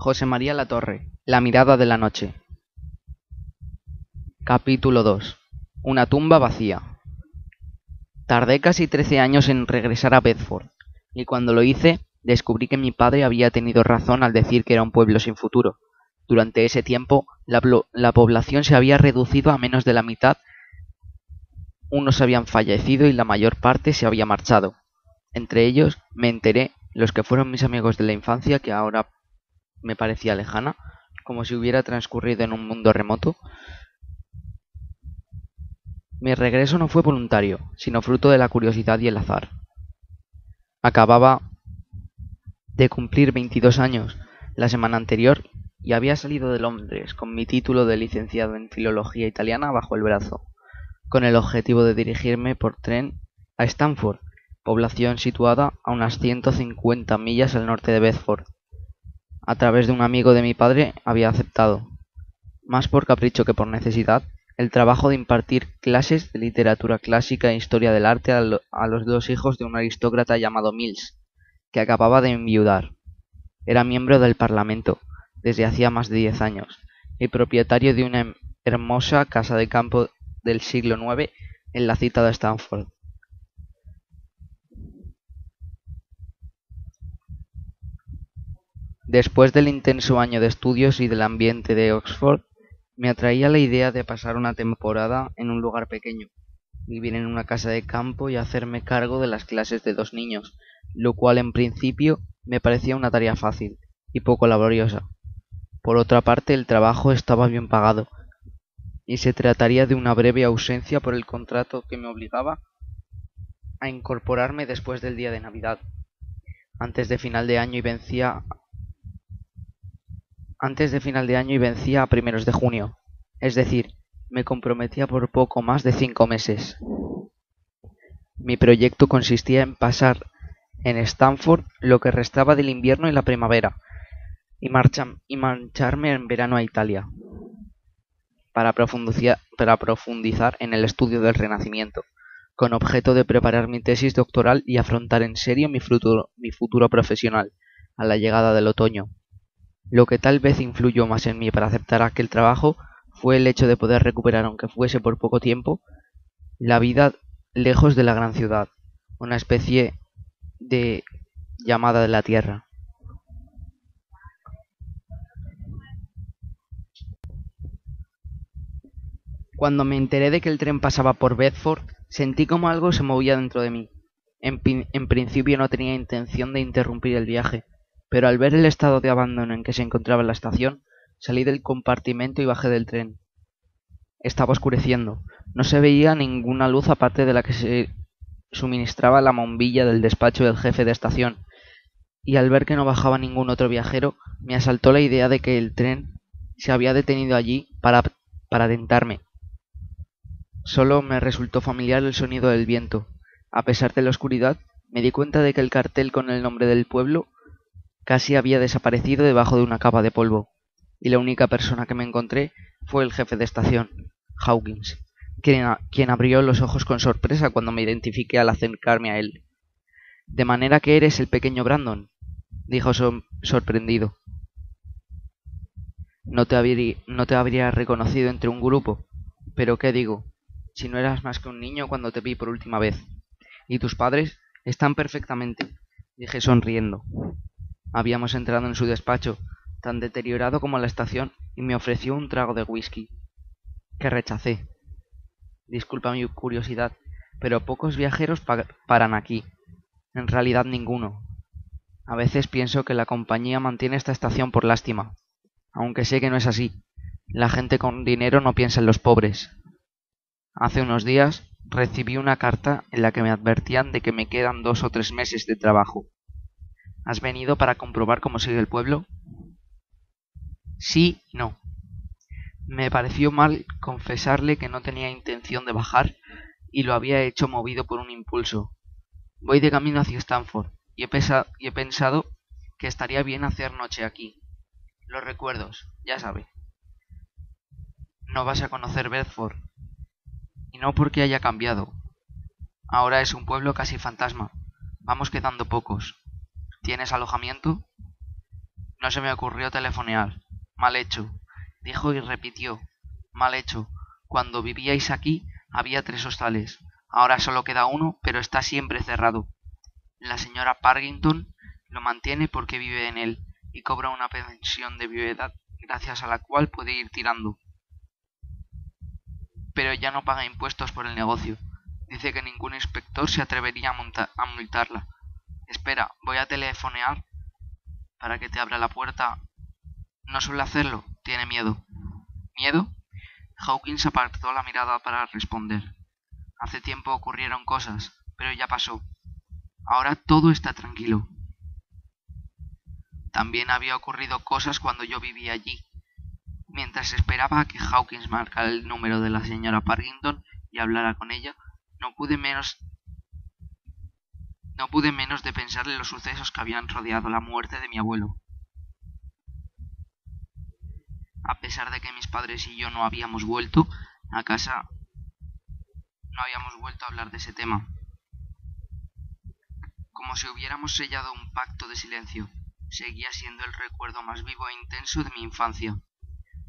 José María Latorre, La mirada de la noche. Capítulo 2. Una tumba vacía. Tardé casi 13 años en regresar a Bedford, y cuando lo hice, descubrí que mi padre había tenido razón al decir que era un pueblo sin futuro. Durante ese tiempo, la población se había reducido a menos de la mitad, unos habían fallecido y la mayor parte se había marchado. Entre ellos, me enteré, los que fueron mis amigos de la infancia, que ahora me parecía lejana, como si hubiera transcurrido en un mundo remoto. Mi regreso no fue voluntario, sino fruto de la curiosidad y el azar. Acababa de cumplir 22 años la semana anterior y había salido de Londres con mi título de licenciado en Filología Italiana bajo el brazo, con el objetivo de dirigirme por tren a Stamford, población situada a unas 150 millas al norte de Bedford. A través de un amigo de mi padre había aceptado, más por capricho que por necesidad, el trabajo de impartir clases de literatura clásica e historia del arte a los dos hijos de un aristócrata llamado Mills, que acababa de enviudar. Era miembro del Parlamento desde hacía más de 10 años y propietario de una hermosa casa de campo del siglo IX en la citada Stamford. Después del intenso año de estudios y del ambiente de Oxford, me atraía la idea de pasar una temporada en un lugar pequeño, vivir en una casa de campo y hacerme cargo de las clases de 2 niños, lo cual en principio me parecía una tarea fácil y poco laboriosa. Por otra parte, el trabajo estaba bien pagado, y se trataría de una breve ausencia por el contrato que me obligaba a incorporarme después del día de Navidad, antes de final de año y vencía a primeros de junio, es decir, me comprometía por poco más de 5 meses. Mi proyecto consistía en pasar en Stamford lo que restaba del invierno y la primavera, y marcharme en verano a Italia, para profundizar en el estudio del Renacimiento, con objeto de preparar mi tesis doctoral y afrontar en serio mi futuro profesional a la llegada del otoño. Lo que tal vez influyó más en mí para aceptar aquel trabajo fue el hecho de poder recuperar, aunque fuese por poco tiempo, la vida lejos de la gran ciudad, una especie de llamada de la tierra. Cuando me enteré de que el tren pasaba por Bedford, sentí como algo se movía dentro de mí. En principio no tenía intención de interrumpir el viaje, pero al ver el estado de abandono en que se encontraba la estación, salí del compartimento y bajé del tren. Estaba oscureciendo. No se veía ninguna luz aparte de la que se suministraba la bombilla del despacho del jefe de estación, y al ver que no bajaba ningún otro viajero, me asaltó la idea de que el tren se había detenido allí para tentarme. Solo me resultó familiar el sonido del viento. A pesar de la oscuridad, me di cuenta de que el cartel con el nombre del pueblo casi había desaparecido debajo de una capa de polvo, y la única persona que me encontré fue el jefe de estación, Hawkins, quien abrió los ojos con sorpresa cuando me identifiqué al acercarme a él. «¿De manera que eres el pequeño Brandon?», dijo sorprendido. No te habría reconocido entre un grupo. Pero ¿qué digo? Si no eras más que un niño cuando te vi por última vez. ¿Y tus padres? Están perfectamente», dije sonriendo. Habíamos entrado en su despacho, tan deteriorado como la estación, y me ofreció un trago de whisky, que rechacé. Disculpa mi curiosidad, pero pocos viajeros paran aquí. En realidad ninguno. A veces pienso que la compañía mantiene esta estación por lástima, aunque sé que no es así. La gente con dinero no piensa en los pobres. Hace unos días recibí una carta en la que me advertían de que me quedan 2 o 3 meses de trabajo. ¿Has venido para comprobar cómo sigue el pueblo? Sí y no. Me pareció mal confesarle que no tenía intención de bajar y lo había hecho movido por un impulso. Voy de camino hacia Stamford y he pensado que estaría bien hacer noche aquí. Los recuerdos, ya sabe. No vas a conocer Bedford. Y no porque haya cambiado. Ahora es un pueblo casi fantasma. Vamos quedando pocos. ¿Tienes alojamiento? No se me ocurrió telefonear. Mal hecho. Dijo y repitió. Mal hecho. Cuando vivíais aquí había 3 hostales. Ahora solo queda uno, pero está siempre cerrado. La señora Partington lo mantiene porque vive en él y cobra una pensión de viudedad gracias a la cual puede ir tirando. Pero ya no paga impuestos por el negocio. Dice que ningún inspector se atrevería a multarla. Espera, voy a telefonear para que te abra la puerta. No suele hacerlo, tiene miedo. ¿Miedo? Hawkins apartó la mirada para responder. Hace tiempo ocurrieron cosas, pero ya pasó. Ahora todo está tranquilo. También había ocurrido cosas cuando yo vivía allí. Mientras esperaba a que Hawkins marcara el número de la señora Partington y hablara con ella, no pude menos de pensar en los sucesos que habían rodeado la muerte de mi abuelo. A pesar de que mis padres y yo no habíamos vuelto a casa, no habíamos vuelto a hablar de ese tema. Como si hubiéramos sellado un pacto de silencio, seguía siendo el recuerdo más vivo e intenso de mi infancia.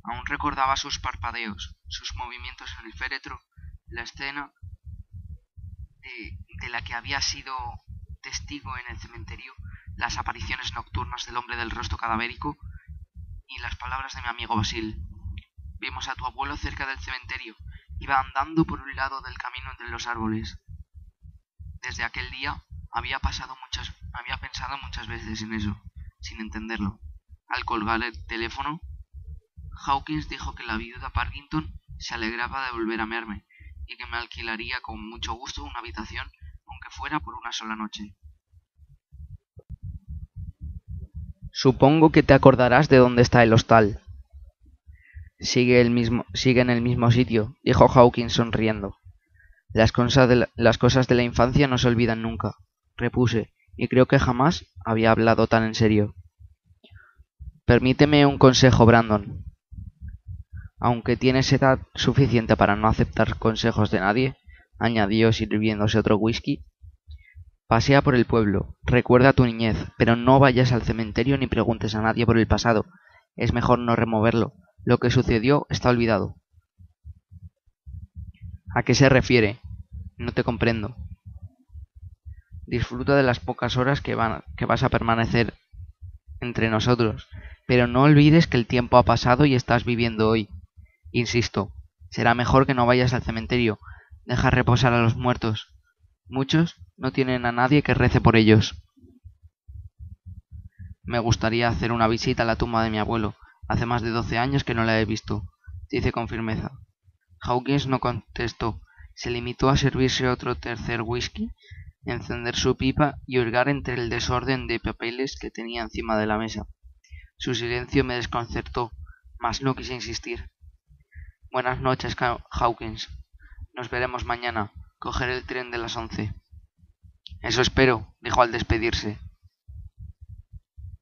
Aún recordaba sus parpadeos, sus movimientos en el féretro, la escena de la que había sido testigo en el cementerio, las apariciones nocturnas del hombre del rostro cadavérico y las palabras de mi amigo Basil. Vimos a tu abuelo cerca del cementerio. Iba andando por un lado del camino entre los árboles. Desde aquel día había pensado muchas veces en eso, sin entenderlo. Al colgar el teléfono, Hawkins dijo que la viuda Partington se alegraba de volver a verme y que me alquilaría con mucho gusto una habitación, aunque fuera por una sola noche. Supongo que te acordarás de dónde está el hostal. Sigue en el mismo sitio, dijo Hawkins sonriendo. Las cosas de la infancia no se olvidan nunca, repuse, y creo que jamás había hablado tan en serio. Permíteme un consejo, Brandon. Aunque tienes edad suficiente para no aceptar consejos de nadie, añadió sirviéndose otro whisky, pasea por el pueblo, recuerda tu niñez, pero no vayas al cementerio ni preguntes a nadie por el pasado. Es mejor no removerlo. Lo que sucedió está olvidado. ¿A qué se refiere? No te comprendo. Disfruta de las pocas horas que vas a permanecer entre nosotros, pero no olvides que el tiempo ha pasado y estás viviendo hoy. Insisto, será mejor que no vayas al cementerio. Deja reposar a los muertos. Muchos no tienen a nadie que rece por ellos. Me gustaría hacer una visita a la tumba de mi abuelo. Hace más de 12 años que no la he visto, dice con firmeza. Hawkins no contestó. Se limitó a servirse otro tercer whisky, encender su pipa y hurgar entre el desorden de papeles que tenía encima de la mesa. Su silencio me desconcertó, mas no quise insistir. Buenas noches, Hawkins. Nos veremos mañana. Cogeré el tren de las 11. Eso espero, dijo al despedirse.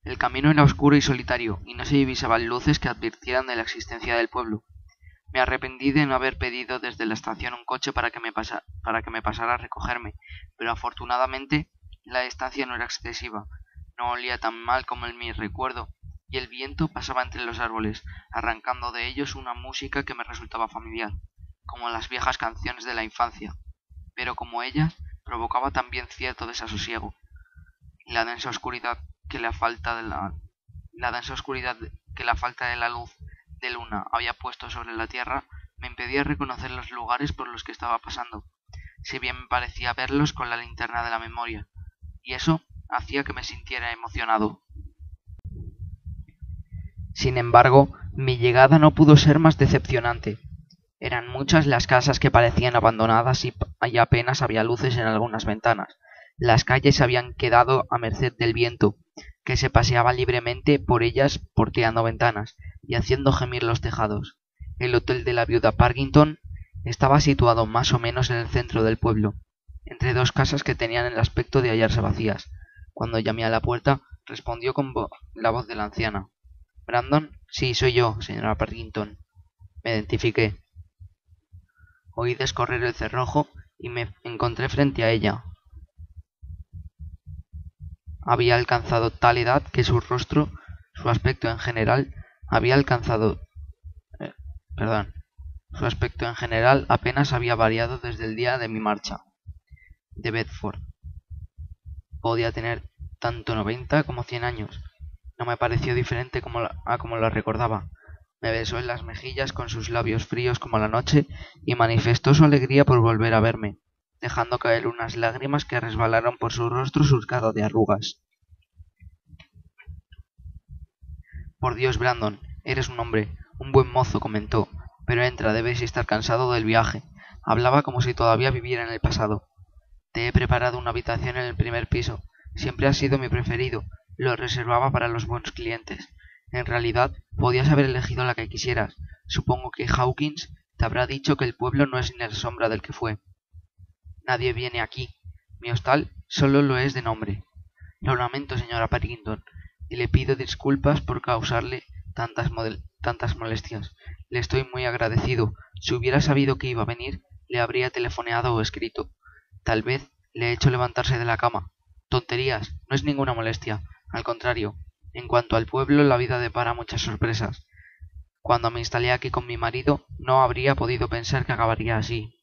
El camino era oscuro y solitario, y no se divisaban luces que advirtieran de la existencia del pueblo. Me arrepentí de no haber pedido desde la estación un coche para que me pasara a recogerme, pero afortunadamente la distancia no era excesiva, no olía tan mal como en mi recuerdo, y el viento pasaba entre los árboles, arrancando de ellos una música que me resultaba familiar, como las viejas canciones de la infancia, pero como ellas provocaba también cierto desasosiego. La densa oscuridad que la falta de la luz de luna había puesto sobre la tierra me impedía reconocer los lugares por los que estaba pasando, si bien me parecía verlos con la linterna de la memoria, y eso hacía que me sintiera emocionado. Sin embargo, mi llegada no pudo ser más decepcionante. Eran muchas las casas que parecían abandonadas y apenas había luces en algunas ventanas. Las calles habían quedado a merced del viento, que se paseaba libremente por ellas porteando ventanas y haciendo gemir los tejados. El hotel de la viuda Partington estaba situado más o menos en el centro del pueblo, entre dos casas que tenían el aspecto de hallarse vacías. Cuando llamé a la puerta, respondió con la voz de la anciana. —¿Brandon? —Sí, soy yo, señora Partington. Me identifiqué. Oí descorrer el cerrojo y me encontré frente a ella. Había alcanzado tal edad que su rostro Su aspecto en general había alcanzado... Su aspecto en general apenas había variado desde el día de mi marcha de Bedford. Podía tener tanto 90 como 100 años. No me pareció diferente a como lo recordaba. Me besó en las mejillas con sus labios fríos como la noche y manifestó su alegría por volver a verme, dejando caer unas lágrimas que resbalaron por su rostro surcado de arrugas. Por Dios, Brandon, eres un hombre, un buen mozo, comentó, pero entra, debes estar cansado del viaje. Hablaba como si todavía viviera en el pasado. Te he preparado una habitación en el primer piso. Siempre has sido mi preferido. Lo reservaba para los buenos clientes. En realidad, podías haber elegido la que quisieras. Supongo que Hawkins te habrá dicho que el pueblo no es ni la sombra del que fue. Nadie viene aquí. Mi hostal solo lo es de nombre. Lo lamento, señora Parrington, y le pido disculpas por causarle tantas molestias. Le estoy muy agradecido. Si hubiera sabido que iba a venir, le habría telefoneado o escrito. Tal vez le he hecho levantarse de la cama. Tonterías, no es ninguna molestia. Al contrario, en cuanto al pueblo, la vida depara muchas sorpresas. Cuando me instalé aquí con mi marido, no habría podido pensar que acabaría así.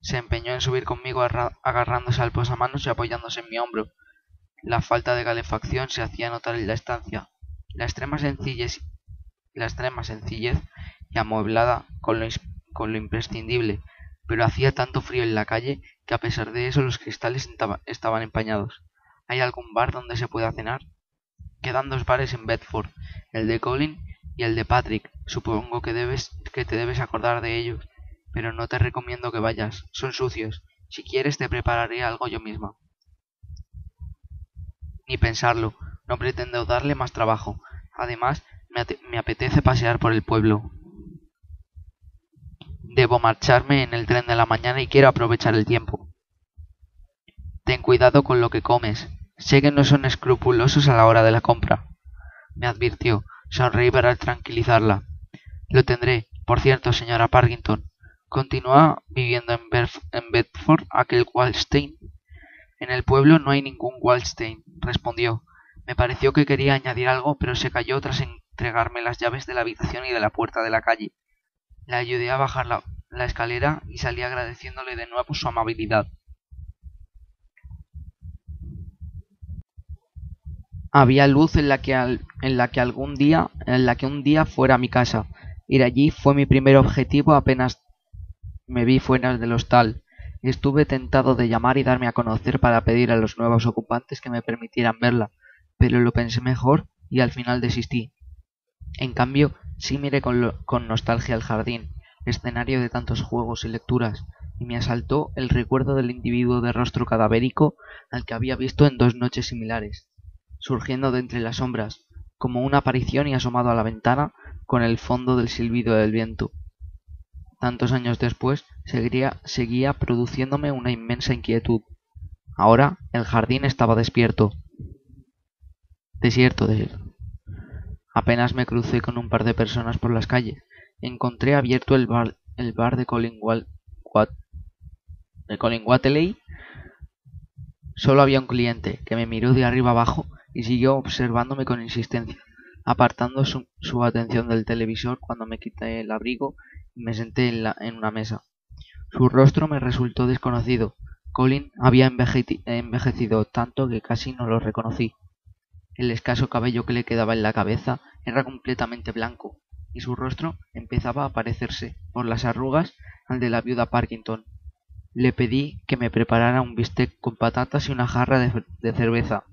Se empeñó en subir conmigo agarrándose al posamanos y apoyándose en mi hombro. La falta de calefacción se hacía notar en la estancia. La extrema sencillez y amueblada con lo imprescindible, pero hacía tanto frío en la calle que a pesar de eso los cristales estaban empañados. ¿Hay algún bar donde se pueda cenar? Quedan 2 bares en Bedford, el de Colin y el de Patrick. Supongo que te debes acordar de ellos, pero no te recomiendo que vayas. Son sucios. Si quieres te prepararé algo yo misma. Ni pensarlo. No pretendo darle más trabajo. Además, me apetece pasear por el pueblo. Debo marcharme en el tren de la mañana y quiero aprovechar el tiempo. Ten cuidado con lo que comes. Sé que no son escrupulosos a la hora de la compra, me advirtió. Sonreí para tranquilizarla. Lo tendré. Por cierto, señora Parrington, ¿continúa viviendo en Bedford aquel Waldstein? En el pueblo no hay ningún Waldstein, respondió. Me pareció que quería añadir algo, pero se calló tras entregarme las llaves de la habitación y de la puerta de la calle. Le ayudé a bajar la escalera y salí agradeciéndole de nuevo su amabilidad. Había luz en la que un día fuera a mi casa. Ir allí fue mi primer objetivo apenas me vi fuera del hostal. Estuve tentado de llamar y darme a conocer para pedir a los nuevos ocupantes que me permitieran verla, pero lo pensé mejor y al final desistí. En cambio, sí miré con nostalgia el jardín, escenario de tantos juegos y lecturas, y me asaltó el recuerdo del individuo de rostro cadavérico al que había visto en 2 noches similares, surgiendo de entre las sombras, como una aparición y asomado a la ventana con el fondo del silbido del viento. Tantos años después seguía produciéndome una inmensa inquietud. Ahora el jardín estaba desierto. Apenas me crucé con un par de personas por las calles. Encontré abierto el bar de Colin Wateley. Solo había un cliente, que me miró de arriba abajo y siguió observándome con insistencia, apartando su atención del televisor cuando me quité el abrigo y me senté en una mesa. Su rostro me resultó desconocido. Colin había envejecido tanto que casi no lo reconocí. El escaso cabello que le quedaba en la cabeza era completamente blanco, y su rostro empezaba a parecerse, por las arrugas, al de la viuda Parkinson. Le pedí que me preparara un bistec con patatas y una jarra de cerveza,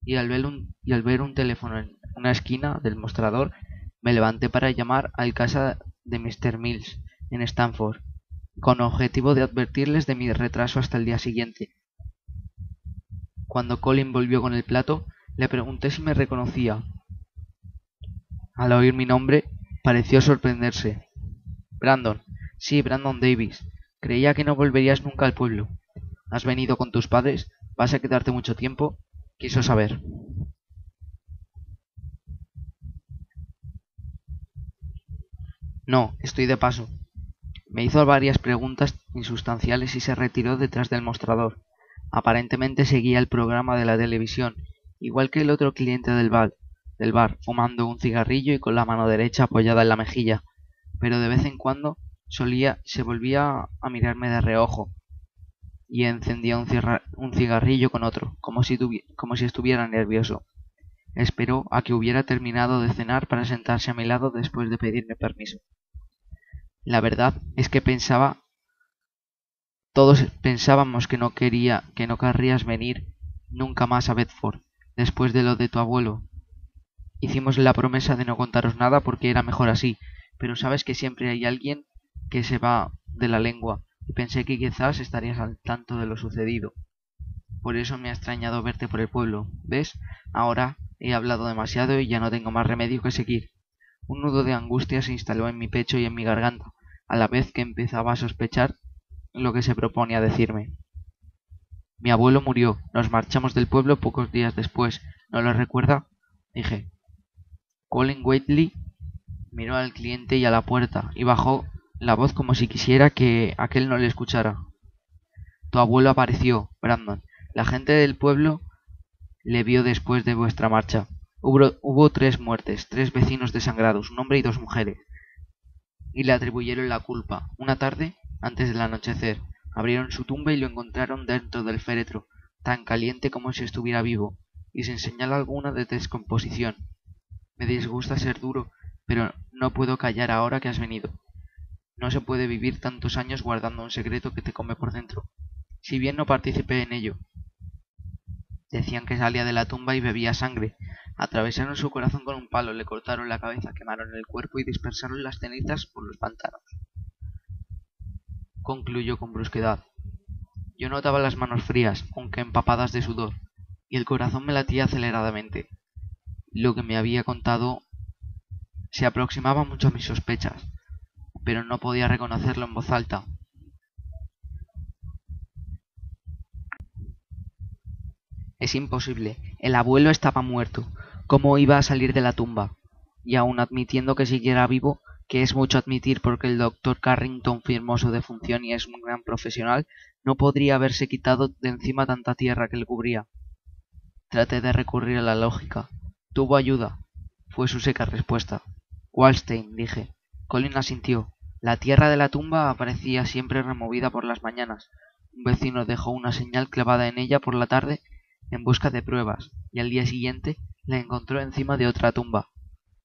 y al ver un teléfono en una esquina del mostrador, me levanté para llamar al casa de Mr. Mills, en Stamford, con objetivo de advertirles de mi retraso hasta el día siguiente. Cuando Colin volvió con el plato, le pregunté si me reconocía. Al oír mi nombre, pareció sorprenderse. Brandon. Sí, Brandon Davis. Creía que no volverías nunca al pueblo. ¿Has venido con tus padres? ¿Vas a quedarte mucho tiempo? Quiso saber. No, estoy de paso. Me hizo varias preguntas insustanciales y se retiró detrás del mostrador. Aparentemente seguía el programa de la televisión, igual que el otro cliente del bar. del bar, fumando un cigarrillo y con la mano derecha apoyada en la mejilla, pero de vez en cuando se volvía a mirarme de reojo y encendía un cigarrillo con otro, como si estuviera nervioso. Esperó a que hubiera terminado de cenar para sentarse a mi lado después de pedirme permiso. La verdad es que todos pensábamos que no querrías venir nunca más a Bedford, después de lo de tu abuelo. Hicimos la promesa de no contaros nada porque era mejor así, pero sabes que siempre hay alguien que se va de la lengua, y pensé que quizás estarías al tanto de lo sucedido. Por eso me ha extrañado verte por el pueblo. ¿Ves? Ahora he hablado demasiado y ya no tengo más remedio que seguir. Un nudo de angustia se instaló en mi pecho y en mi garganta, a la vez que empezaba a sospechar lo que se proponía decirme. Mi abuelo murió. Nos marchamos del pueblo pocos días después. ¿No lo recuerda? Dije. Colin Whateley miró al cliente y a la puerta, y bajó la voz como si quisiera que aquel no le escuchara. Tu abuelo apareció, Brandon. La gente del pueblo le vio después de vuestra marcha. Hubo 3 muertes, 3 vecinos desangrados, un hombre y 2 mujeres, y le atribuyeron la culpa. Una tarde, antes del anochecer, abrieron su tumba y lo encontraron dentro del féretro, tan caliente como si estuviera vivo, y sin señal alguna de descomposición. Me disgusta ser duro, pero no puedo callar ahora que has venido. No se puede vivir tantos años guardando un secreto que te come por dentro. Si bien no participé en ello, decían que salía de la tumba y bebía sangre. Atravesaron su corazón con un palo, le cortaron la cabeza, quemaron el cuerpo y dispersaron las cenizas por los pantanos. Concluyó con brusquedad. Yo notaba las manos frías, aunque empapadas de sudor, y el corazón me latía aceleradamente. Lo que me había contado se aproximaba mucho a mis sospechas, pero no podía reconocerlo en voz alta. Es imposible. El abuelo estaba muerto. ¿Cómo iba a salir de la tumba? Y aun admitiendo que siguiera vivo, que es mucho admitir porque el doctor Carrington firmó su defunción y es un gran profesional, no podría haberse quitado de encima tanta tierra que le cubría. Traté de recurrir a la lógica. Tuvo ayuda, fue su seca respuesta. Wallstein, dije. Colin asintió. La tierra de la tumba aparecía siempre removida por las mañanas. Un vecino dejó una señal clavada en ella por la tarde en busca de pruebas, y al día siguiente la encontró encima de otra tumba.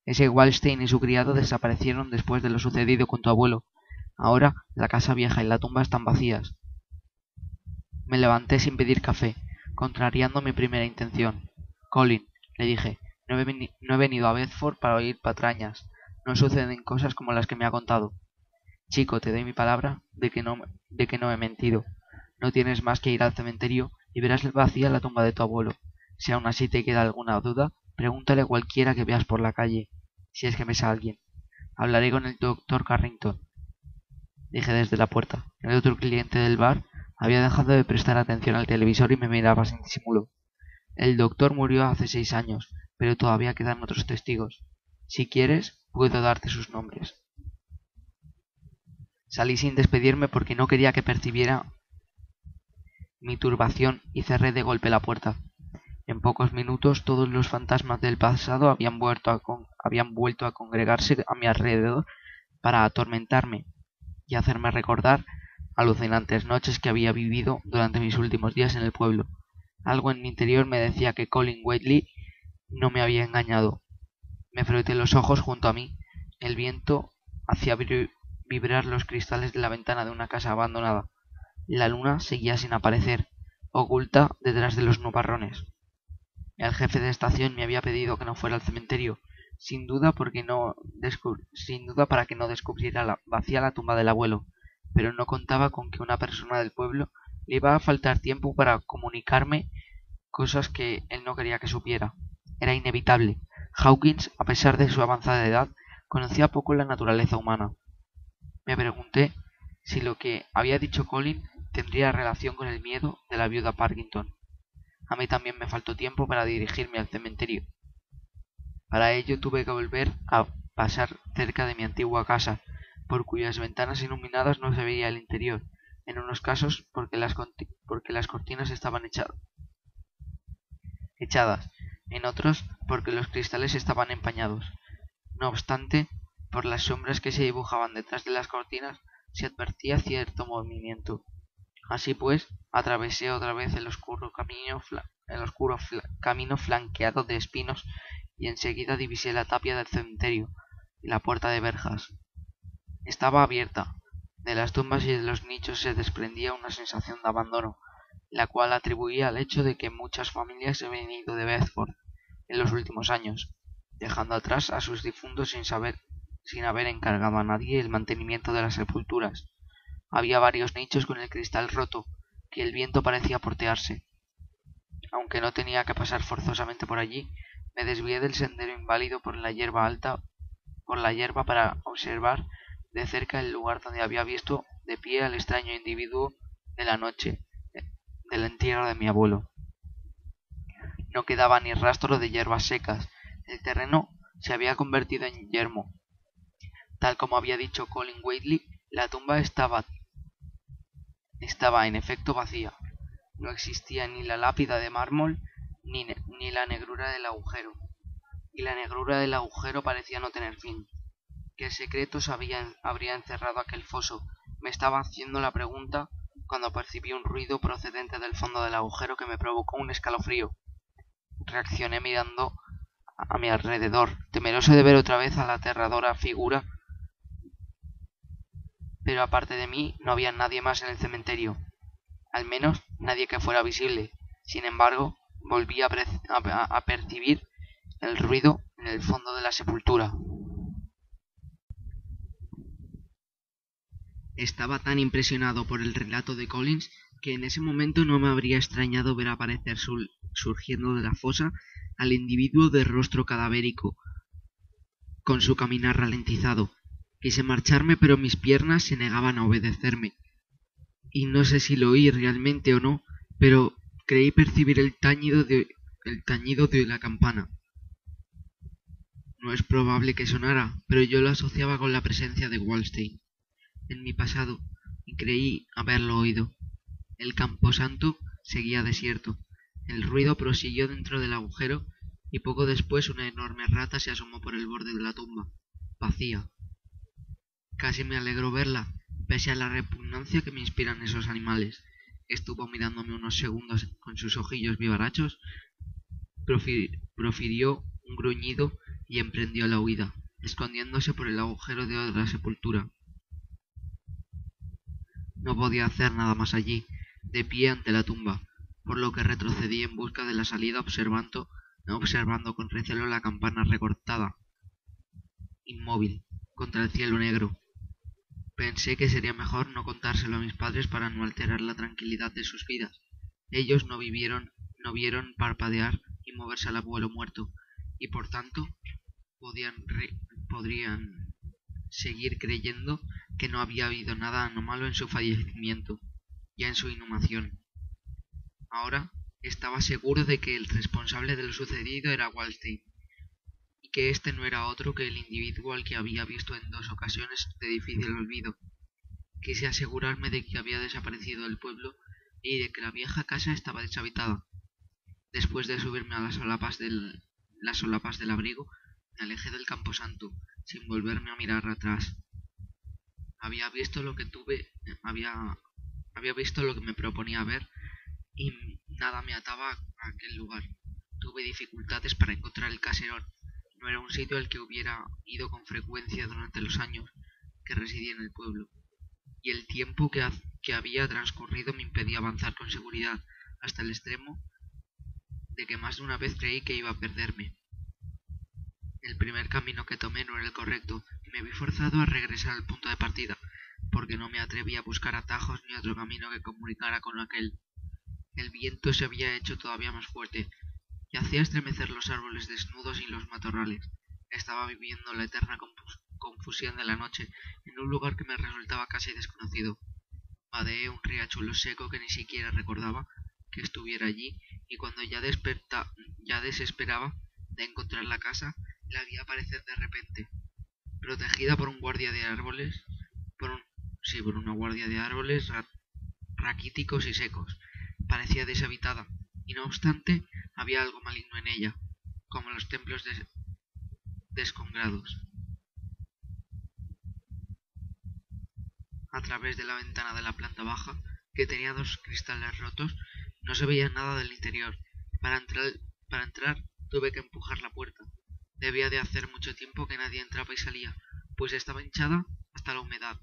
Ese Wallstein y su criado desaparecieron después de lo sucedido con tu abuelo. Ahora la casa vieja y la tumba están vacías. Me levanté sin pedir café, contrariando mi primera intención. Colin, le dije, no he venido a Bedford para oír patrañas. No suceden cosas como las que me ha contado. Chico, te doy mi palabra de que no he mentido. No tienes más que ir al cementerio y verás vacía la tumba de tu abuelo. Si aún así te queda alguna duda, pregúntale a cualquiera que veas por la calle, si es que ves a alguien. Hablaré con el doctor Carrington, dije desde la puerta. El otro cliente del bar había dejado de prestar atención al televisor y me miraba sin disimulo. El doctor murió hace 6 años, pero todavía quedan otros testigos. Si quieres, puedo darte sus nombres. Salí sin despedirme porque no quería que percibiera mi turbación y cerré de golpe la puerta. En pocos minutos todos los fantasmas del pasado habían vuelto a congregarse a mi alrededor para atormentarme y hacerme recordar alucinantes noches que había vivido durante mis últimos días en el pueblo. Algo en mi interior me decía que Colin Whateley no me había engañado. Me froté los ojos junto a mí. El viento hacía vibrar los cristales de la ventana de una casa abandonada. La luna seguía sin aparecer, oculta detrás de los nubarrones. El jefe de estación me había pedido que no fuera al cementerio, sin duda para que no descubriera vacía la tumba del abuelo, pero no contaba con que una persona del pueblo le iba a faltar tiempo para comunicarme cosas que él no quería que supiera. Era inevitable. Hawkins, a pesar de su avanzada edad, conocía poco la naturaleza humana. Me pregunté si lo que había dicho Colin tendría relación con el miedo de la viuda Parkinson. A mí también me faltó tiempo para dirigirme al cementerio. Para ello tuve que volver a pasar cerca de mi antigua casa, por cuyas ventanas iluminadas no se veía el interior, en unos casos porque las cortinas estaban echadas. en otros porque los cristales estaban empañados. No obstante, por las sombras que se dibujaban detrás de las cortinas se advertía cierto movimiento. Así pues, atravesé otra vez el oscuro camino flanqueado de espinos y enseguida divisé la tapia del cementerio y la puerta de verjas. Estaba abierta. De las tumbas y de los nichos se desprendía una sensación de abandono, la cual atribuía al hecho de que muchas familias se habían ido de Bedford en los últimos años, dejando atrás a sus difuntos sin haber encargado a nadie el mantenimiento de las sepulturas. Había varios nichos con el cristal roto, que el viento parecía portearse. Aunque no tenía que pasar forzosamente por allí, me desvié del sendero inválido por la hierba para observar de cerca el lugar donde había visto de pie al extraño individuo de la noche del entierro de mi abuelo. No quedaba ni rastro de hierbas secas. El terreno se había convertido en yermo. Tal como había dicho Colin Whately, la tumba estaba en efecto vacía. No existía ni la lápida de mármol ni la negrura del agujero. Y la negrura del agujero parecía no tener fin. ¿Qué secretos habría encerrado aquel foso? Me estaba haciendo la pregunta cuando percibí un ruido procedente del fondo del agujero que me provocó un escalofrío. Reaccioné mirando a mi alrededor, temeroso de ver otra vez a la aterradora figura, pero aparte de mí no había nadie más en el cementerio, al menos nadie que fuera visible. Sin embargo, volví a percibir el ruido en el fondo de la sepultura. Estaba tan impresionado por el relato de Collins que en ese momento no me habría extrañado ver aparecer surgiendo de la fosa al individuo de rostro cadavérico, con su caminar ralentizado. Quise marcharme, pero mis piernas se negaban a obedecerme, y no sé si lo oí realmente o no, pero creí percibir el tañido de la campana. No es probable que sonara, pero yo lo asociaba con la presencia de Wallstein en mi pasado, y creí haberlo oído. El camposanto seguía desierto. El ruido prosiguió dentro del agujero, y poco después una enorme rata se asomó por el borde de la tumba, vacía. Casi me alegró verla, pese a la repugnancia que me inspiran esos animales. Estuvo mirándome unos segundos con sus ojillos vivarachos, profirió un gruñido y emprendió la huida, escondiéndose por el agujero de otra sepultura. No podía hacer nada más allí, de pie ante la tumba, por lo que retrocedí en busca de la salida observando con recelo la campana recortada, inmóvil, contra el cielo negro. Pensé que sería mejor no contárselo a mis padres para no alterar la tranquilidad de sus vidas. Ellos no vieron parpadear y moverse al abuelo muerto, y por tanto podrían seguir creyendo que no había habido nada anómalo en su fallecimiento, ya en su inhumación. Ahora estaba seguro de que el responsable de lo sucedido era Wallstein, y que éste no era otro que el individuo al que había visto en 2 ocasiones de difícil olvido. Quise asegurarme de que había desaparecido del pueblo y de que la vieja casa estaba deshabitada. Después de subirme a las solapas del abrigo, me alejé del camposanto, sin volverme a mirar atrás. Había visto lo que me proponía ver, y nada me ataba a aquel lugar. Tuve dificultades para encontrar el caserón. No era un sitio al que hubiera ido con frecuencia durante los años que residí en el pueblo, y el tiempo que había transcurrido me impedía avanzar con seguridad, hasta el extremo de que más de una vez creí que iba a perderme. El primer camino que tomé no era el correcto, y me vi forzado a regresar al punto de partida, porque no me atreví a buscar atajos ni otro camino que comunicara con aquel. El viento se había hecho todavía más fuerte, y hacía estremecer los árboles desnudos y los matorrales. Estaba viviendo la eterna confusión de la noche en un lugar que me resultaba casi desconocido. Vadeé un riachuelo seco que ni siquiera recordaba que estuviera allí, y cuando ya desesperaba de encontrar la casa, la vi aparecer de repente, protegida por un guardia de árboles, por una guardia de árboles raquíticos y secos. Parecía deshabitada, y no obstante había algo maligno en ella. como los templos descongrados. A través de la ventana de la planta baja, que tenía 2 cristales rotos, no se veía nada del interior. Para entrar tuve que empujar la puerta. Debía de hacer mucho tiempo que nadie entraba y salía, pues estaba hinchada hasta la humedad,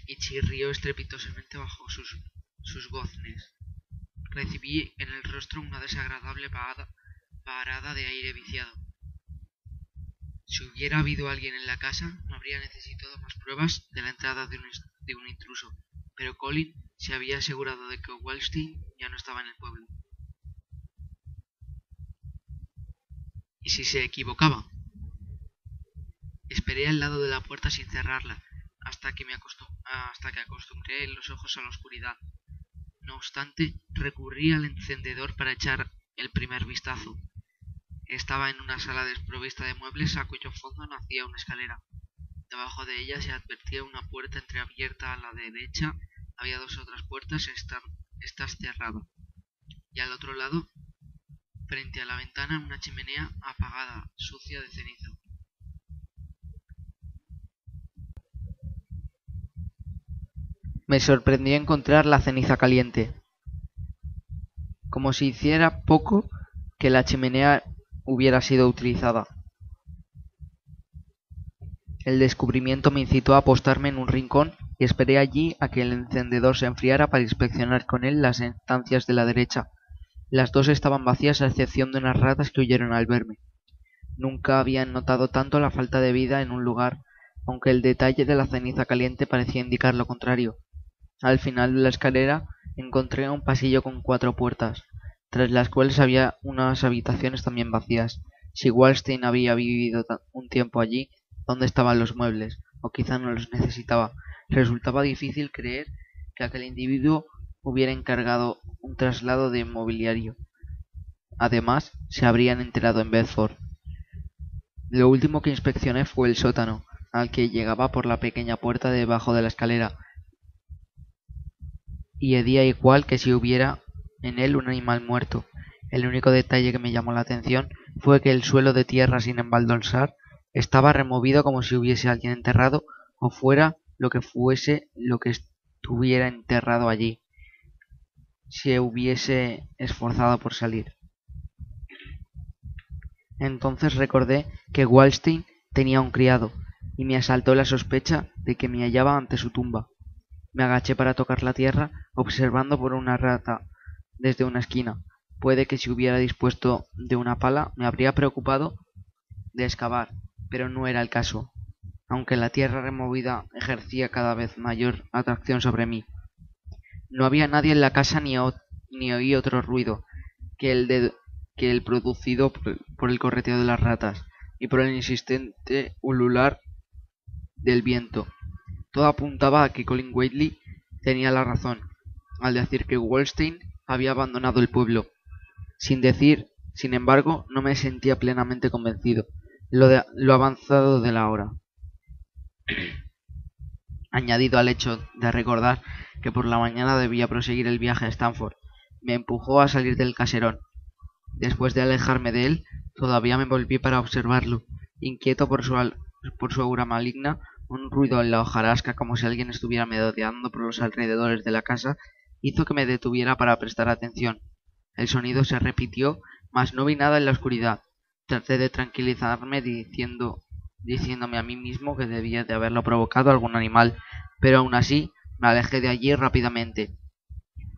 y chirrió estrepitosamente bajo sus goznes. Recibí en el rostro una desagradable parada de aire viciado. Si hubiera habido alguien en la casa, no habría necesitado más pruebas de la entrada de un intruso, pero Colin se había asegurado de que Waldstein ya no estaba en el pueblo. ¿Y si se equivocaba? Esperé al lado de la puerta sin cerrarla, hasta que acostumbré los ojos a la oscuridad. No obstante, recurrí al encendedor para echar el primer vistazo. Estaba en una sala desprovista de muebles a cuyo fondo nacía una escalera. Debajo de ella se advertía una puerta entreabierta a la derecha. Había 2 otras puertas, estas cerradas. Y al otro lado, frente a la ventana, una chimenea apagada, sucia de ceniza. Me sorprendió encontrar la ceniza caliente. Como si hiciera poco que la chimenea hubiera sido utilizada. El descubrimiento me incitó a apostarme en un rincón y esperé allí a que el encendedor se enfriara para inspeccionar con él las estancias de la derecha. Las 2 estaban vacías a excepción de unas ratas que huyeron al verme. Nunca había notado tanto la falta de vida en un lugar, aunque el detalle de la ceniza caliente parecía indicar lo contrario. Al final de la escalera encontré un pasillo con 4 puertas, tras las cuales había unas habitaciones también vacías. Si Waldstein había vivido un tiempo allí, ¿dónde estaban los muebles? O quizá no los necesitaba. Resultaba difícil creer que aquel individuo hubiera encargado un traslado de mobiliario. Además, se habrían enterado en Bedford. Lo último que inspeccioné fue el sótano, al que llegaba por la pequeña puerta debajo de la escalera, y hedía igual que si hubiera en él un animal muerto. El único detalle que me llamó la atención fue que el suelo de tierra sin embaldosar estaba removido como si hubiese alguien enterrado, o fuera lo que fuese lo que estuviera enterrado allí, se hubiese esforzado por salir. Entonces recordé que Waldstein tenía un criado, y me asaltó la sospecha de que me hallaba ante su tumba. Me agaché para tocar la tierra, observando por una rata desde una esquina. Puede que si hubiera dispuesto de una pala me habría preocupado de excavar, pero no era el caso, aunque la tierra removida ejercía cada vez mayor atracción sobre mí. No había nadie en la casa ni oí otro ruido que el producido por el correteo de las ratas y por el insistente ulular del viento. Todo apuntaba a que Colin Whateley tenía la razón al decir que Waldstein había abandonado el pueblo. Sin embargo, no me sentía plenamente convencido lo avanzado de la hora, añadido al hecho de recordar que por la mañana debía proseguir el viaje a Stanford, me empujó a salir del caserón. Después de alejarme de él, todavía me volví para observarlo, inquieto por su aura maligna. Un ruido en la hojarasca, como si alguien estuviera merodeando por los alrededores de la casa, hizo que me detuviera para prestar atención. El sonido se repitió, mas no vi nada en la oscuridad. Traté de tranquilizarme diciéndome a mí mismo que debía de haberlo provocado algún animal, pero aún así me alejé de allí rápidamente.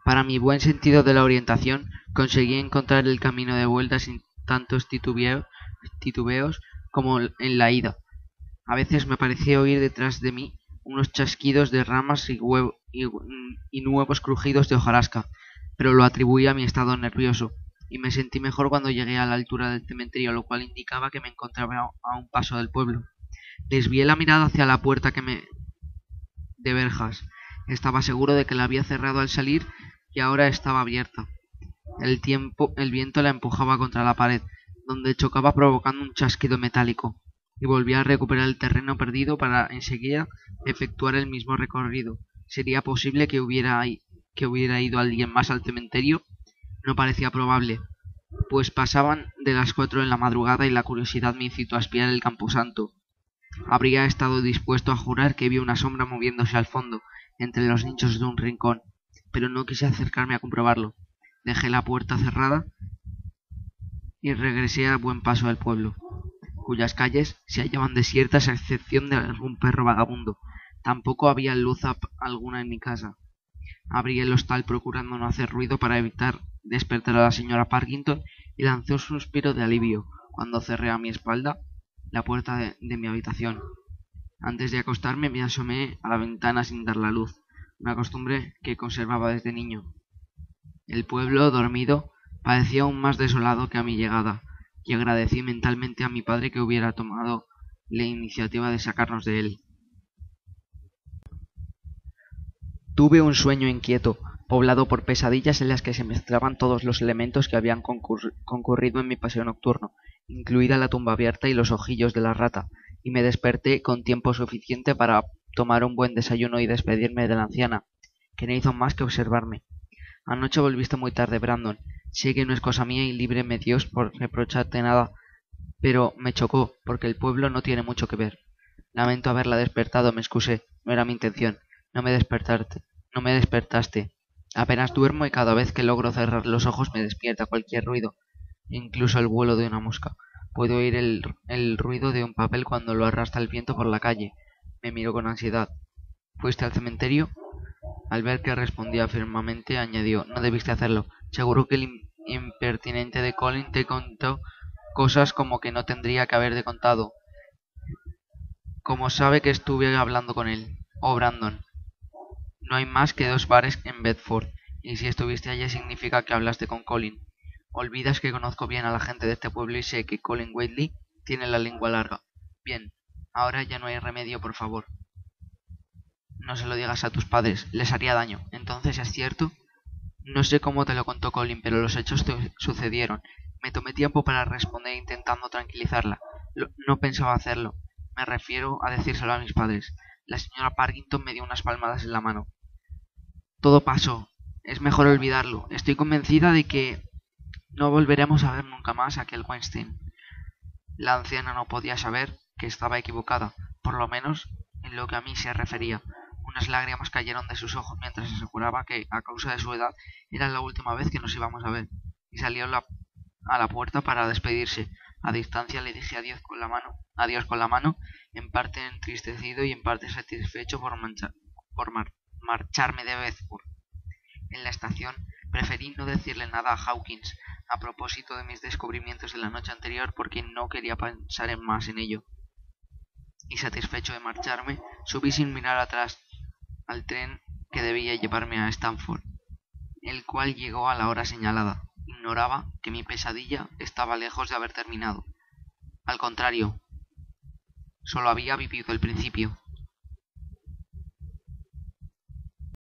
Para mi buen sentido de la orientación, conseguí encontrar el camino de vuelta sin tantos titubeos como en la ida. A veces me parecía oír detrás de mí unos chasquidos de ramas y nuevos crujidos de hojarasca, pero lo atribuí a mi estado nervioso, y me sentí mejor cuando llegué a la altura del cementerio, lo cual indicaba que me encontraba a un paso del pueblo. Desvié la mirada hacia la puerta de verjas. Estaba seguro de que la había cerrado al salir y ahora estaba abierta. El viento la empujaba contra la pared, donde chocaba provocando un chasquido metálico, y volví a recuperar el terreno perdido para enseguida efectuar el mismo recorrido. ¿Sería posible que hubiera ido alguien más al cementerio? No parecía probable. pues pasaban de las 4 de la madrugada y la curiosidad me incitó a espiar el camposanto. Habría estado dispuesto a jurar que vi una sombra moviéndose al fondo, entre los nichos de un rincón, pero no quise acercarme a comprobarlo. Dejé la puerta cerrada y regresé a buen paso del pueblo, cuyas calles se hallaban desiertas a excepción de algún perro vagabundo. Tampoco había luz alguna en mi casa. Abrí el hostal procurando no hacer ruido para evitar despertar a la señora Parkinson y lancé un suspiro de alivio cuando cerré a mi espalda la puerta de mi habitación. Antes de acostarme me asomé a la ventana sin dar la luz, una costumbre que conservaba desde niño. El pueblo, dormido, parecía aún más desolado que a mi llegada, y agradecí mentalmente a mi padre que hubiera tomado la iniciativa de sacarnos de él. Tuve un sueño inquieto, poblado por pesadillas en las que se mezclaban todos los elementos que habían concurrido en mi paseo nocturno, incluida la tumba abierta y los ojillos de la rata, y me desperté con tiempo suficiente para tomar un buen desayuno y despedirme de la anciana, que no hizo más que observarme. Anoche volviste muy tarde, Brandon. Sé que no es cosa mía y líbreme Dios por reprocharte nada, pero me chocó, porque el pueblo no tiene mucho que ver. Lamento haberla despertado, me excusé. No era mi intención. No me despertaste. Apenas duermo y cada vez que logro cerrar los ojos me despierta cualquier ruido, incluso el vuelo de una mosca. Puedo oír el ruido de un papel cuando lo arrastra el viento por la calle. Me miró con ansiedad. ¿Fuiste al cementerio? Al ver que respondía firmemente, añadió: no debiste hacerlo. Seguro que el impertinente de Colin te contó cosas como que no tendría que haberte contado. Como sabe que estuve hablando con él. Oh, Brandon. No hay más que 2 bares en Bedford, y si estuviste allí significa que hablaste con Colin. Olvidas que conozco bien a la gente de este pueblo y sé que Colin Whateley tiene la lengua larga. Bien, ahora ya no hay remedio, por favor. No se lo digas a tus padres, les haría daño. Entonces, ¿es cierto? No sé cómo te lo contó Colin, pero los hechos te sucedieron. Me tomé tiempo para responder intentando tranquilizarla. No pensaba hacerlo. Me refiero a decírselo a mis padres. La señora Parkinson me dio unas palmadas en la mano. Todo pasó. Es mejor olvidarlo. Estoy convencida de que no volveremos a ver nunca más a aquel Weinstein. La anciana no podía saber que estaba equivocada, por lo menos en lo que a mí se refería. Unas lágrimas cayeron de sus ojos mientras aseguraba que, a causa de su edad, era la última vez que nos íbamos a ver, y salió a la puerta para despedirse. A distancia le dije adiós con la mano, en parte entristecido y en parte satisfecho por marcharme de Bedford. En la estación preferí no decirle nada a Hawkins a propósito de mis descubrimientos de la noche anterior porque no quería pensar más en ello. Y satisfecho de marcharme, subí sin mirar atrás al tren que debía llevarme a Stamford, el cual llegó a la hora señalada. Ignoraba que mi pesadilla estaba lejos de haber terminado. Al contrario, solo había vivido el principio.